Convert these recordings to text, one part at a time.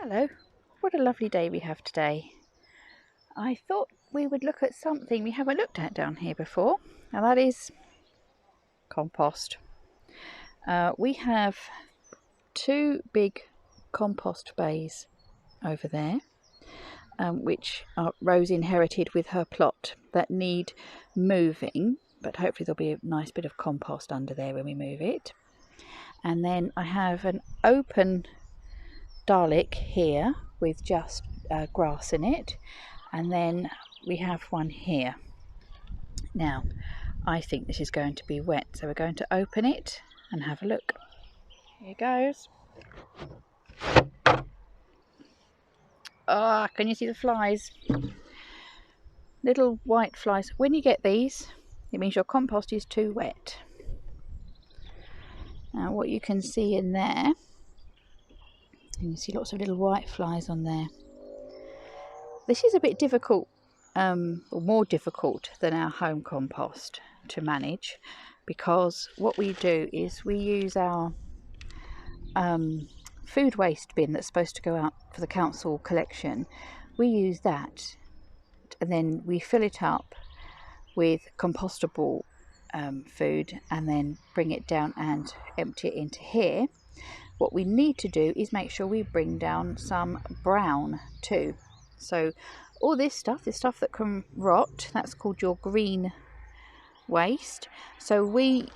Hello, what a lovely day we have today. I thought we would look at something we haven't looked at down here before, and that is compost. We have two big compost bays over there, which Rose inherited with her plot, that need moving, but hopefully there'll be a nice bit of compost under there when we move it. And then I have an open Dalek here with just grass in it, and then we have one here. Now I think this is going to be wet, so we're going to open it and have a look. Here goes. Ah, can you see the flies? Little white flies. When you get these, it means your compost is too wet. Now what you can see in there, and you see lots of little white flies on there. This is a bit difficult, or more difficult than our home compost to manage, because what we do is we use our food waste bin that's supposed to go out for the council collection. We use that, and then we fill it up with compostable food and then bring it down and empty it into here. What we need to do is make sure we bring down some brown too. So all this stuff that can rot, that's called your green waste. So we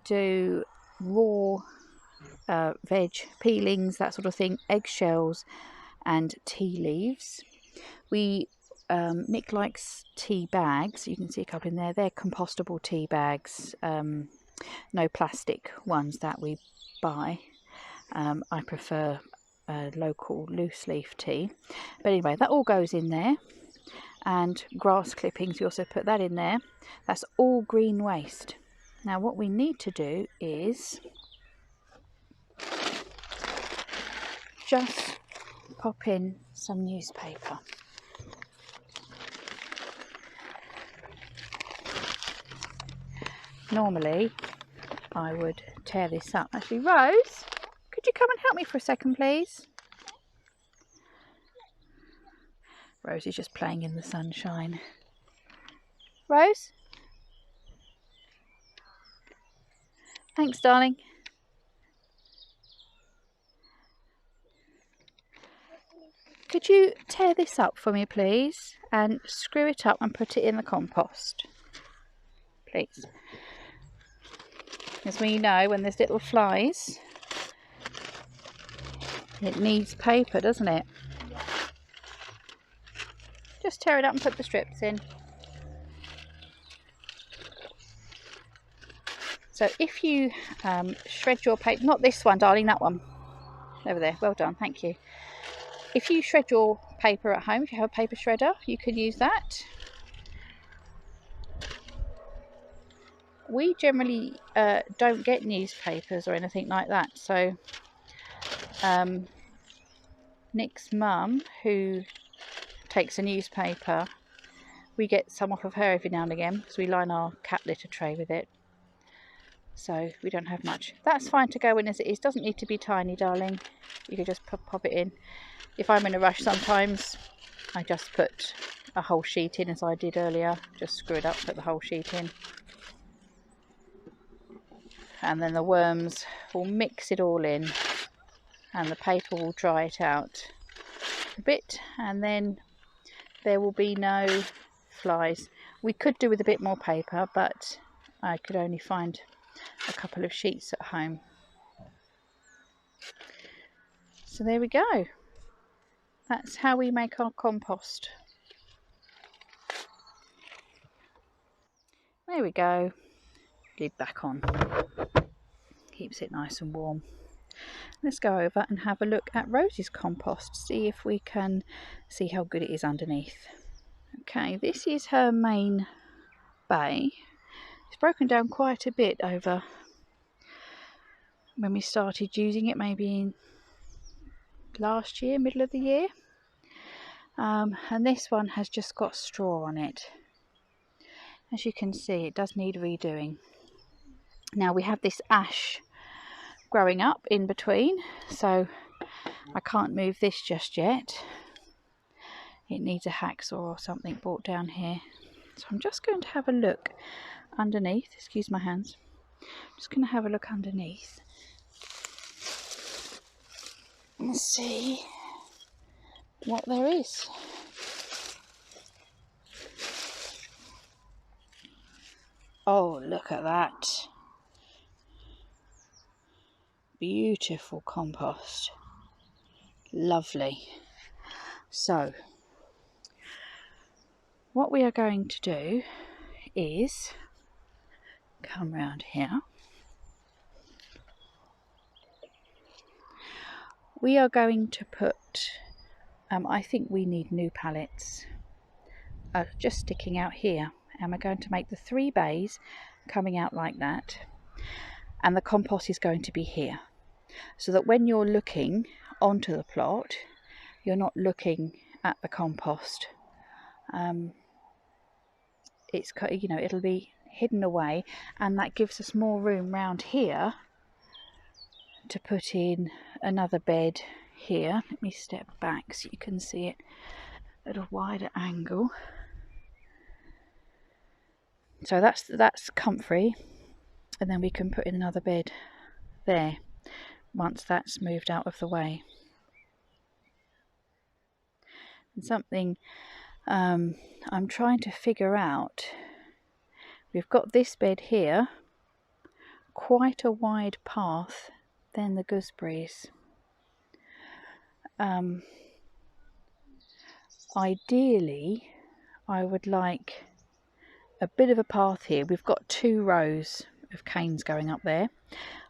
do raw veg peelings, that sort of thing, eggshells and tea leaves. Nick likes tea bags. You can see a couple in there. They're compostable tea bags, no plastic ones that we buy. I prefer local loose leaf tea, but anyway, that all goes in there. And grass clippings, you also put that in there. That's all green waste. Now what we need to do is just pop in some newspaper. Normally I would tear this up. Actually, Rose, could you come and help me for a second, please? Rose is just playing in the sunshine. Rose? Thanks, darling. Could you tear this up for me, please, and screw it up and put it in the compost, please? As we know, when there's little flies, it needs paper, doesn't it? Just tear it up and put the strips in. So if you shred your paper, not this one, darling, that one over there, well done, thank you. If you shred your paper at home, if you have a paper shredder, you can use that. We generally don't get newspapers or anything like that, so Nick's mum, who takes a newspaper, we get some off of her every now and again because we line our cat litter tray with it, so we don't have much. That's fine to go in as it is, doesn't need to be tiny, darling. You can just pop it in. If I'm in a rush, sometimes I just put a whole sheet in, as I did earlier. Just screw it up, put the whole sheet in, and then the worms will mix it all in and the paper will dry it out a bit, and then there will be no flies. We could do with a bit more paper, but I could only find a couple of sheets at home. So there we go. That's how we make our compost. There we go. Lid back on. Keeps it nice and warm. Let's go over and have a look at Rose's compost, see if we can see how good it is underneath. Okay, this is her main bay. It's broken down quite a bit over when we started using it, maybe in last year, middle of the year. And this one has just got straw on it. As you can see, it does need redoing. Now we have this ash growing up in between, so I can't move this just yet. It needs a hacksaw or something brought down here. So I'm just going to have a look underneath. Excuse my hands. I'm just going to have a look underneath and see what there is. Oh, look at that. Beautiful compost. Lovely. So, what we are going to do is come round here. We are going to put, I think we need new pallets just sticking out here. And we're going to make the 3 bays coming out like that. And the compost is going to be here. So that when you're looking onto the plot, you're not looking at the compost. It's, you know, it'll be hidden away, and that gives us more room round here to put in another bed here. Let me step back so you can see it at a wider angle. So that's comfy, and then we can put in another bed there once that's moved out of the way. And something I'm trying to figure out, we've got this bed here, quite a wide path, then the gooseberries. Ideally, I would like a bit of a path here. We've got 2 rows of canes going up there.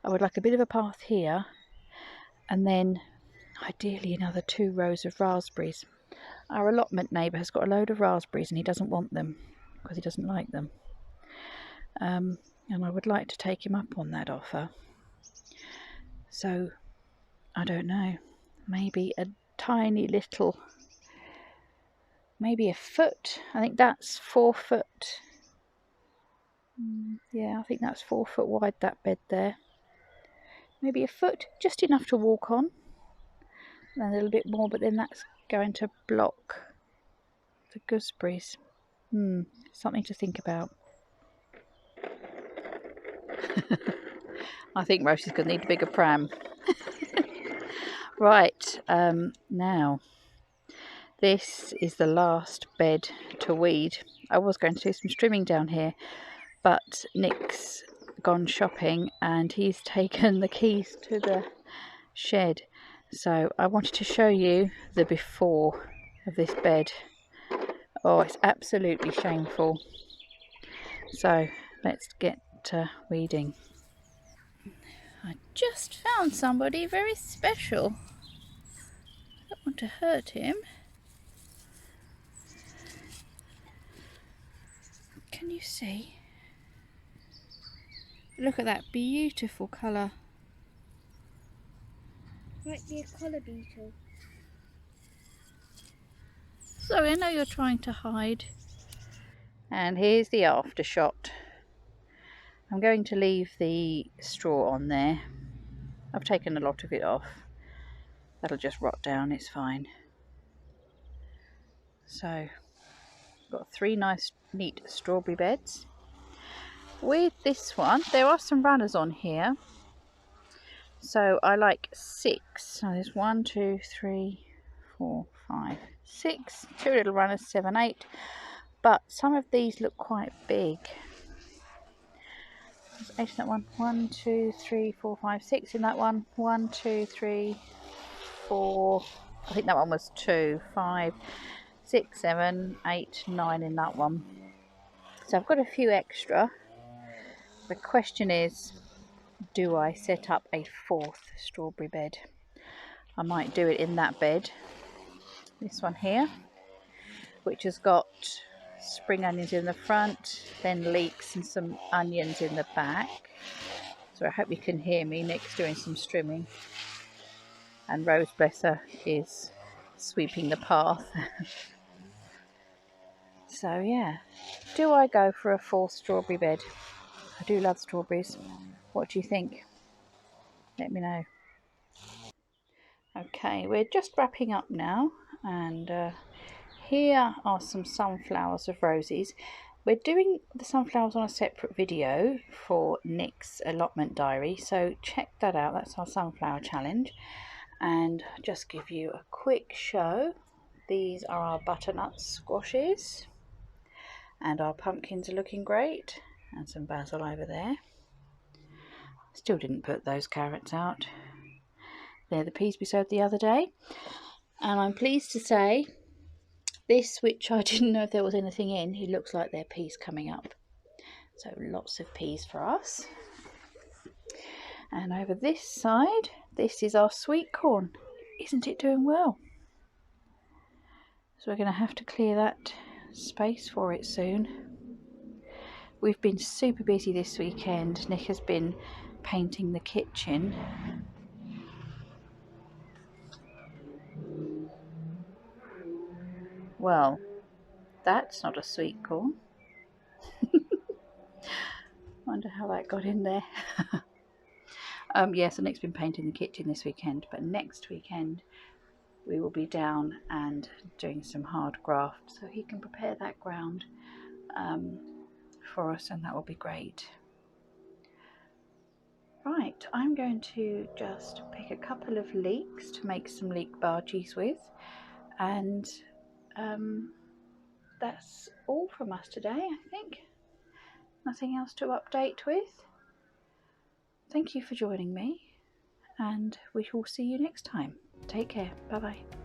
I would like a bit of a path here, and then ideally another 2 rows of raspberries. Our allotment neighbour has got a load of raspberries and he doesn't want them because he doesn't like them. And I would like to take him up on that offer. So, I don't know, maybe a tiny little, maybe a foot. I think that's 4 foot. Yeah, I think that's 4 foot wide, that bed there. Maybe a foot, just enough to walk on. And a little bit more, but then that's going to block the gooseberries. Something to think about. I think Rosie's going to need a bigger pram. Right, now this is the last bed to weed. I was going to do some trimming down here, but Nick's gone shopping and he's taken the keys to the shed. So I wanted to show you the before of this bed. Oh, it's absolutely shameful. So let's get to weeding. I just found somebody very special. I don't want to hurt him. Can you see? Look at that beautiful colour. Might be a collar beetle. Sorry, I know you're trying to hide. And here's the after shot. I'm going to leave the straw on there. I've taken a lot of it off. That'll just rot down, it's fine. So, got 3 nice, neat strawberry beds. With this one, there are some runners on here. So I like 6. So there's 1, 2, 3, 4, 5, 6. 2 little runners, 7, 8. But some of these look quite big. There's 8 in that one. 1, 2, 3, 4, 5, 6 in that one. 1, 2, 3, 4. I think that one was 2, 5, 6, 7, 8, 9 in that one. So I've got a few extra. The question is, do I set up a 4th strawberry bed? I might do it in that bed. This one here, which has got spring onions in the front, then leeks and some onions in the back. So I hope you can hear me. Nick's doing some trimming. And Rose, bless her, is sweeping the path. So yeah, do I go for a 4th strawberry bed? I do love strawberries. What do you think? Let me know. Okay, we're just wrapping up now, and here are some sunflowers of roses. We're doing the sunflowers on a separate video for Nick's allotment diary, so check that out. That's our sunflower challenge. And just give you a quick show. These are our butternut squashes, and our pumpkins are looking great, and some basil over there. Still didn't put those carrots out. They're the peas we sowed the other day, and I'm pleased to say this, which I didn't know if there was anything in, it looks like they're peas coming up. So lots of peas for us. And over this side, this is our sweet corn. Isn't it doing well? So we're going to have to clear that space for it soon. We've been super busy this weekend. Nick has been painting the kitchen. Well, that's not a sweet corn. Wonder how that got in there. Yes, Nick's been painting the kitchen this weekend, but next weekend we will be down and doing some hard graft so he can prepare that ground for us, and that will be great. Right, I'm going to just pick a couple of leeks to make some leek bhajis with, and that's all from us today, I think. Nothing else to update with. Thank you for joining me, and we will see you next time. Take care. Bye bye.